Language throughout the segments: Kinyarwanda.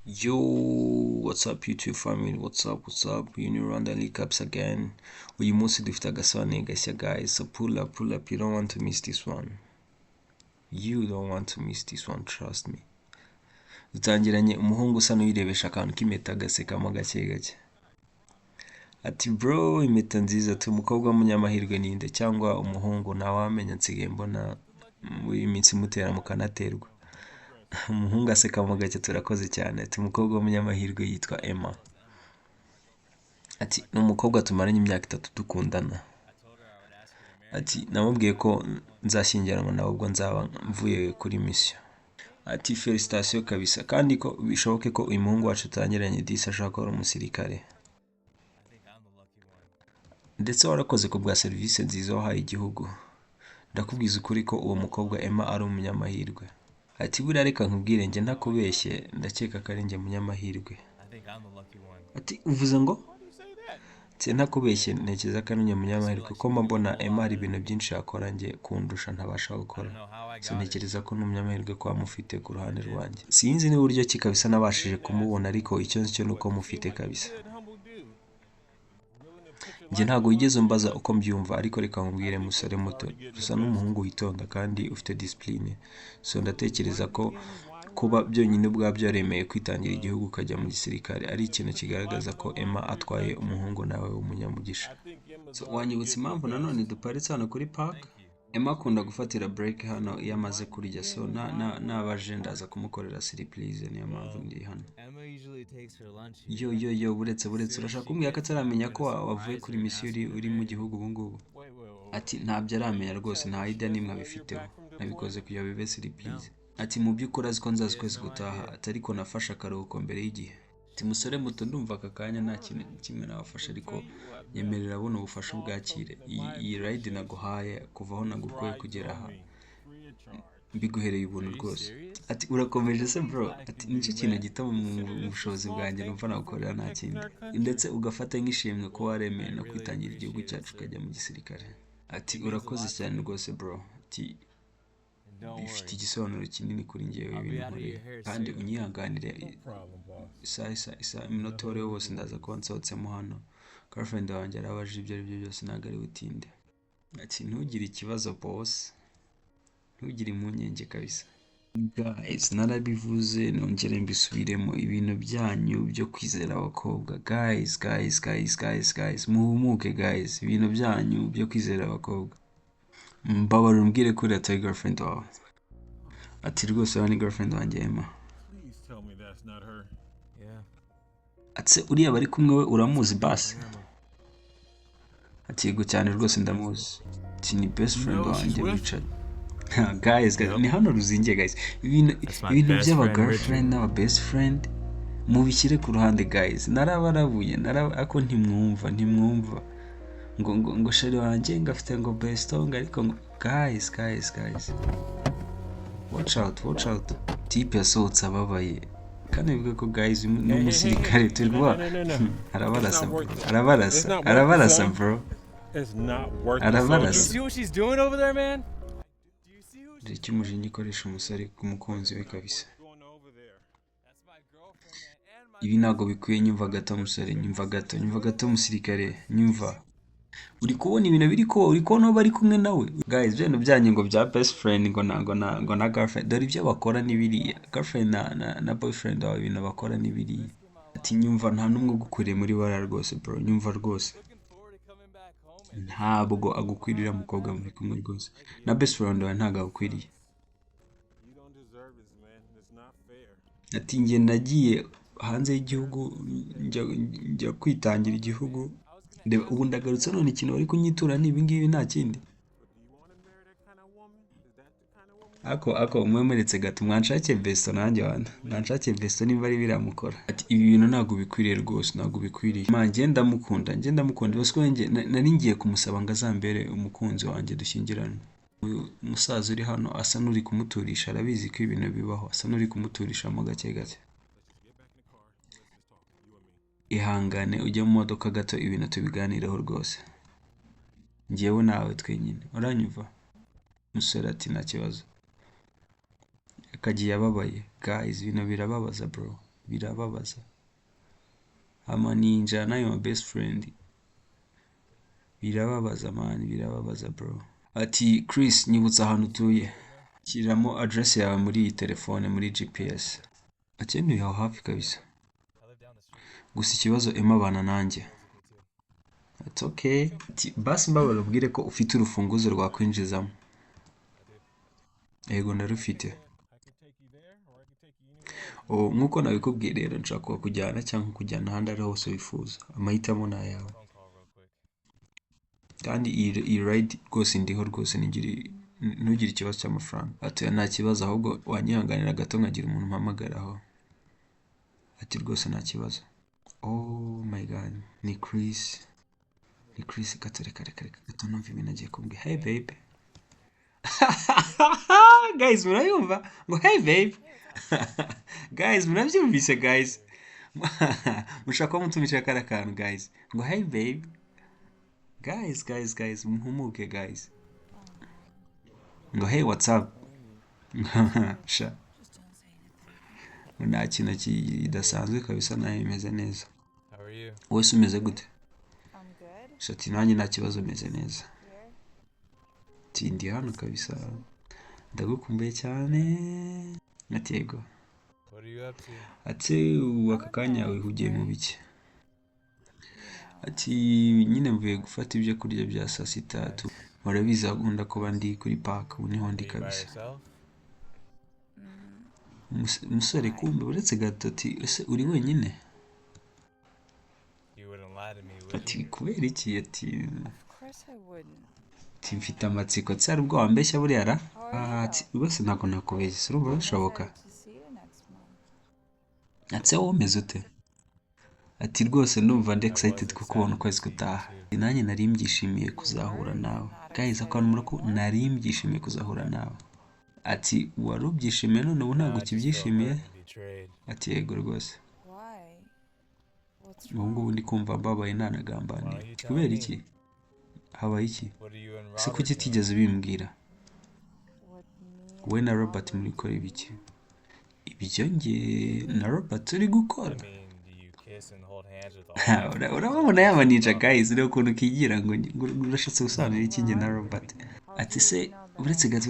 Yo, what's up YouTube family, what's up, Uni Rwanda recaps again. Uyu munsi dufite agasobanuye gashya guys, so pull up, you don't want to miss this one. You don't want to miss this one, trust me. Dutangiranye umuhungu usa n'uyirebesha akantu k'impeta agasekamo gake gake. Ati bro, impeta nziza tu umukobwa w'umunyamahirwe ninde cyangwa umuhungu ntawamenya nsigaye mbona muri iminsi mutera mukanaterwa. Umuhungu aseka mu gake turakoze cyane. Ati umukobwa w'umunyamahirwe yitwa Emma. Ati ni umukobwa tumaranye imyaka 3 dukundana. Ati namubwiye ko nzashyingiranwa nawe ubwo nzaba mvuye kuri mission. Ati felicitation kabisa kandi ko bishoboke ko uyu muhungu wacu tangiranye disa ashaka ko ari umusirikare. Ndetse warakoze ko bwa service nziza wahaye igihugu. Ndakubwiza ukuri ko uwo mukobwa Emma ari umunyamahirwe. Ati buriya reka nkubwire njye ntakubeshye ndakeka ko ari njye munyamahirwe. Ati uvuze ngo ati ntakubeshye ntekereza ko ari njye munyamahirwe kuko mbona Emma hari ibintu byinshi yakora njye kundusha ntabasha gukora. So ntekereza ko n'umunyamahirwe kwa mufite ku ruhande rwanjye. Sinzi ni buryo ki kabisa nabashije kumubona ariko icyo nzi cyo nuko mufite kabisa. Njye ntago yigeze mbaza uko mbyumva ariko reka nkubwire musore muto gusa n'umuhungu witonda kandi ufite discipline. So ndatekereza ko kuba byonyine bwabyo yaremeye kwitangira igihugu kajya mu gisirikare ari ikintu kigaragaza ko Emma atwaye umuhungu nawe w'umunyamugisha. So wanyibutse impamvu nanone duparitse hano kuri park. Emma akunda gufatira break hano iyo amaze kurya, so nabaje ndaza kumukorera surprise niyo mpamvu ndi hano. Yo buretse urashaka kumbwira ko ataramenya ko wavuye kuri mission uri mu gihugu ubu ngubu? Ati ntabyo aramenya rwose, nta idea nimwe abifiteho, nabikoze kugira bibe surprise. Ati mu by'ukuri azi ko nzaza kwezi gutaha atari ko nafasha akaruhuko mbere y'igihe. Ati musore muto ndumva aka kanya nta kintu kimwe nabafasha ariko nyemerera abona ubufasha bwakire. Iyi ride naguhaye kuva aho nagukuye kugera aha mbiguhereye ubuntu rwose. Ati urakomeje se bro? Ati nicyo kintu gito mu bushobozi bwanjye numva nagukorera nta kindi, ndetse ugafata nk'ishimwe ko waremeye no kwitangira igihugu cyacu ukajya mu gisirikare. Ati urakoze cyane rwose bro. Ati bifite igisobanuro kinini kuri njyewe ibintu nkore kandi unyihanganire isa iminota wose ndaza kuba nsohotsemo hano. Girlfriend wanjye arabaje ibyo ari byo byose ntabwo ari butinde. Ati ntugire ikibazo boss, ntugire impungenge kabisa. Guys narabivuze nongere mbisubiremo, ibintu byanyu byo kwizera abakobwa guys muhumuke guys, ibintu byanyu byo kwizera abakobwa mbabara umbwire ko atari girlfriend wawe. Ati rwose ni girlfriend wanjye Emma. Ati uriya bari kumwe we uramuzi basi? Ati yego cyane rwose ndamuzi. Ati ni best friend wanjye Richard. Guys ni hano ruzingiye guys, ibintu by'aba girlfriend n'aba best friend mubishyire ku ruhande guys. Narabarabuye ako ntimwumva ngo sheri wanjye ngafite ngo bestonga ariko guys watch out type yasohotse ababaye kandi bivuga ko guys n'umusirikare turwa arabarasa bro. Arabarasa. Reki umujinya ikoresha umusare ku mukunzi we kabisa. Ibi ntago bikwiye, nyumva gato musare, nyumva gato musirikare, nyumva. Uri kubona ibintu biri ko uri kubona bari kumwe nawe guys, byo byanyu ngo bya best friend ngo na girlfriend, dore ibyo bakora nibiriya girlfriend na boyfriend wawe ibintu bakora nibiriya. Ati nyumva nta numwe gukoreye muri bara rwose bro, nyumva rwose ntabwo agukwirira mukobwa muri kumwe rwose, na best friend wawe ntago agukwiriye. Ati nge nagiye hanze y'igihugu njya kwitangira igihugu, ubu ndagarutse none ikintu bari kunyitura ni ibingibi nta kindi. Ako umwemeretse gato mwanshake besto nanjye wana mwanshake besto nimba ari biramukora. Ati ibi bintu ntago bikwiriye rwose, ntago bikwiriye. Manje ndamukunda bose ko nari ngiye kumusaba ngo azambere umukunzi wanjye dushyingirana. Uyu musaza uri hano asa n'uri kumuturisha, arabizi ko ibintu bibaho, asa n'uri kumuturisha mu gake. Ihangane ujye mu modoka gato ibintu tubiganireho rwose, njyewe nawe twenyine, uranyumva? Musore ati nta kibazo. Akagiye ababaye guys, ibintu birababaza bro. birababaza. Amaninja nayo my best friend, birababaza man, birababaza bro. Ati Chris nyibutsa ahantu utuye, shyiramo address yawe muri iyi telefone muri GPS. Ati ntuye aho hafi kabisa, gusa ikibazo Emma abana nanjye. It's okay. Ati basi mbabara ubwire ko ufite urufunguzo rwa kwinjizamo. Yego ndarufite. Nkuko nabikubwiye rero nshaka kujyana cyangwa kujyana ahandi ari hose wifuza, amahitamo ni ayawe. Kandi iyi ride rwose ndiho rwose, ntugire ikibazo cy'amafaranga. Ati nta kibazo, ahubwo wanyihanganira gato nkagira umuntu mpamagaraho. Ati rwose nta kibazo. Oh my god, ni Chris gato reka gato numva ibintu agiye kumbwira. Hey babe. Guys murayumva ngo hey babe. Guys murabyumvise guys. Mushaka mutumisha kara kantu guys ngo hey babe. Guys muhumuke guys ngo hey what's up. Sha nta kintu kidasanzwe kabisa, nayo imeze neza. Wowe umeze gute? Shati nanjye nta kibazo, meze neza. Ndi hano kabisa, ndagukumbuye cyane. Ati yego. Ati aka kanya wihugiye mu biki? Ati nyine mvuye gufata ibyo kurya bya saa sita. Murabizi akunda kuba ndi kuri park, ubu niho ndi kabisa. Umusore kumbe uretse gato. Ati ese uri wenyine? Ati kubera iki? Ati mfite amatsiko. Ati hari ubwo wambeshya buriya ra? Ati rwose ntabwo nakubeshya, si urumva bishoboka? Ati wowe umeze ute? Ati rwose ndumva ndi excited kuko ubona ukwezi gutaha. Nanjye nari mbyishimiye kuzahura nawe. Guys akantu ko nari mbyishimiye kuzahura nawe. Ati wari ubyishimiye none ubu ntabwo ukibyishimiye? Ati yego rwose. Ubu ngubu ndi kumva mbabaye ntanagambaniye. Kubera iki? Habaye iki? Se kuki utigeze ubimbwira? Wowe na Robert muri gukora ibiki? Ibyo njye na Robert turi gukora? Urabona yamanija guys, rero ukuntu kigira ngo urashatse gusobanura iki njye na Robert. Ati se uretse gato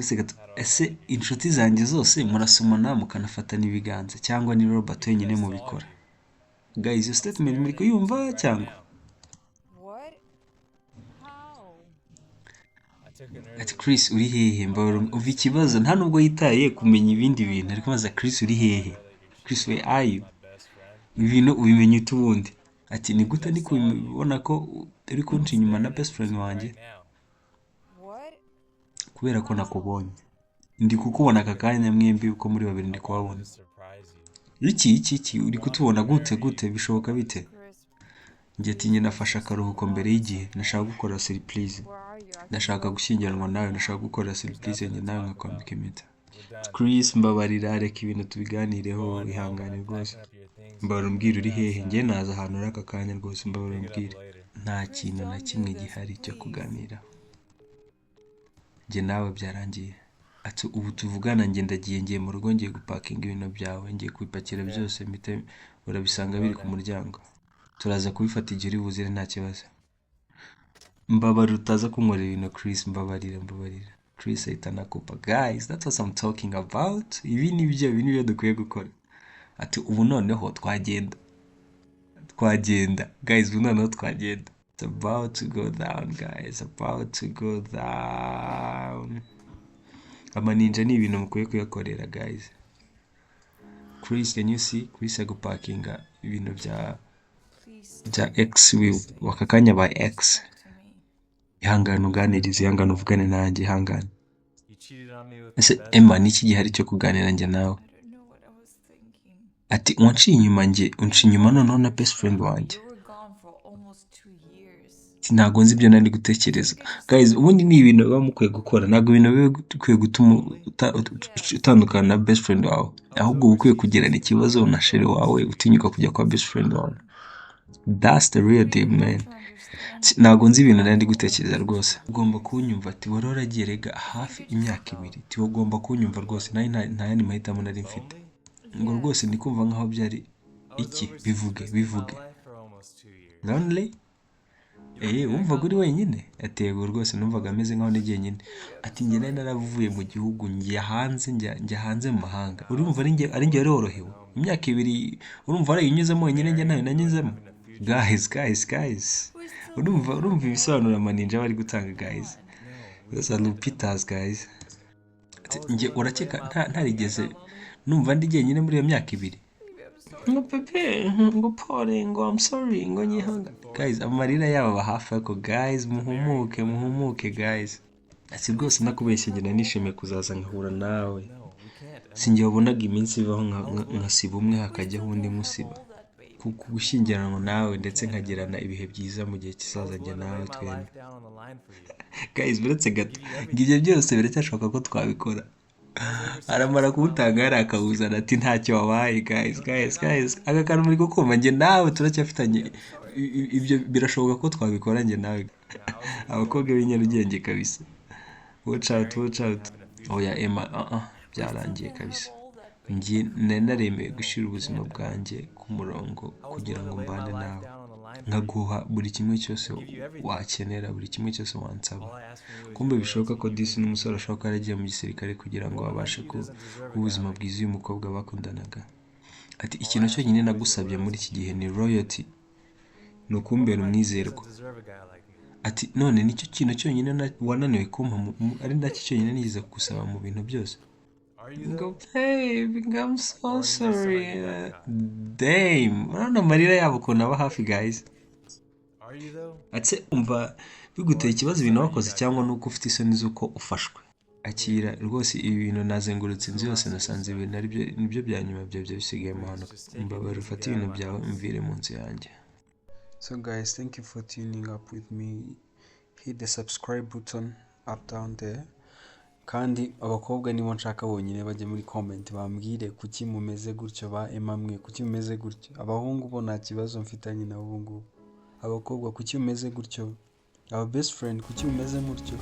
ese inshuti zanjye zose murasomana mukanafatana ibiganza cyangwa ni Robert wenyine mubikora? Guys your statement muri kuyumva cyangwa? Ati Chris uri hehe? Uva ikibazo nta nubwo yitaye kumenya ibindi bintu, ariko maze Chris uri hehe? Chris where are you? Ibintu ubimenye utubundi. Ati ni gute ndi kubona ko uri kunca inyuma na best friend wanjye? Kubera ko nakubonye, ndi kukubona aka kanya mwembi uko muri babiri ndi kubabona. Iki uri kutubona gute bishoboka bite? Njye ati njye nafashe akaruhuko mbere y'igihe, nashaka gukora surprise. Ndashaka gushyingiranwa nawe, ndashaka gukora surprise njye nawe nkakwambika impeta. Chris mbabarira, reka ibintu tubiganireho, wihangane rwose. Mbabarira umbwire uri hehe, njye naza ahantu uri aka kanya rwose, mbabarira umbwire. Nta kintu na kimwe gihari cyo kuganira, njye nawe byarangiye. Ati ubu tuvugana njye ngiye mu rugo, ngiye gupakinga ibintu byawe, ngiye kubipakira byose, urabisanga biri ku muryango. Turaza kubifata igihe uri buzire nta kibazo. Mbabarira utaza kunkorera ibintu Chris, mbabarira. Chris ahita anakupa. Guys that's what I'm talking about. Ibi nibyo dukwiye gukora. Ati ubu noneho twagenda. Guys ubu noneho twagenda. It's about to go down guys, about to go down. Amaninja ni ibintu mukwiye kuyakorera guys. Chris can you see? Chris agupakinga ibintu bya X wakakanya by X. Ihangane uganirize, ihangane uvugane nanjye, ihangane. Ese Emma niki gihari cyo kuganira njye nawe? Ati unciye inyuma noneho na best friend wanjye. Ntabwo nzi ibyo nari gutekereza. Guys ubundi ni ibintu baba mukwiye gukora, ntabwo ibintu bibe bikwiye gutuma utandukana na best friend wawe, ahubwo ukwiye kugirana ikibazo na sheri wawe utinyuka kujya kwa best friend wawe. That's the real deal man. Ntabwo nzi ibintu nari gutekereza rwose. Ugomba kunyumva. Ati wari waragiye rega hafi imyaka 2. Ati ugomba kunyumva rwose, nta yandi mahitamo nari mfite. Ngo rwose ndi kumva nkaho byari iki bivuge lonely wumvaga uri wenyine atego rwose numvaga ameze nkaho n'igihe nyine ati njye nari naravuye mu gihugu njya hanze mu mahanga urumva ari njye wari worohewe imyaka 2 urumva arayinyuzemo wenyine njye nayo nanyuzemo guys urumva ibisobanuro amaninja bari gutanga guys those are Lupita's guys njye urakeka ntarigeze numva ndi jyenyine muri iyo myaka 2 ngo pepe ngo pole ngo I'm sorry ngo nyihanga guys amarira yabo bahafi ako guys muhumuke guys ati rwose nakubeshye njye nishimiye kuzaza nkahura nawe sinjye wabonaga iminsi ivaho nkasiba umwe hakajyaho undi musiba gushyingiranwa nawe ndetse nkagirana ibihe byiza mu gihe kizaza njye nawe twembi guys biretse gato ngibyo byose biracyashoboka ko twabikora aramara kuwutanga yari akawuzana ati ntacyo wabaye guys aka kantu muri kumva njye nawe turacyafitanye ibyo birashoboka ko twabikora njye nawe abakobwa b'inyarugenge kabisa watch out oya Emma byarangiye kabisa njye naremeye gushira ubuzima bwanjye ku murongo kugira ngo mbane nawe nkaguha buri kimwe cyose wakenera buri kimwe cyose wansaba kumbe bishoboka ko disi n'umusore ashobora yaragiye mu gisirikare kugira ngo abashe ubuzima bwiza uyu mukobwa bakundanaga ati ikintu cyonyine nagusabye muri iki gihe ni royalty no kumbera umwizerwa ati none nicyo kintu cyonyine wananiwe kumpa ari ndacyo cyonyine nigize kugusaba mu bintu byose ngo babe I'm so sorry damn urabona amarira yabo ukuntu aba hafi guys ati umva biguteye ikibazo ibintu wakoze cyangwa nuko ufite isoni z'uko ufashwe akira rwose ibi bintu nazengurutse inzu yose nasanze ibintu ari byo nibyo bya nyuma byo bisigaye mu hano mbabara ufate ibintu byawe mvire mu nzu yanjye. So guys, thank you for tuning up with me. Hit the subscribe button up down there. Kandi abakobwa nibo nshaka bonyine bajye muri comment bambwire kuki mumeze gutyo ba Emma mwe kuki mumeze gutyo. Abahungu bo nta kibazo mfitanye na bo ngubu. Abakobwa kuki mumeze gutyo. Our best friend kuki mumeze mutyo.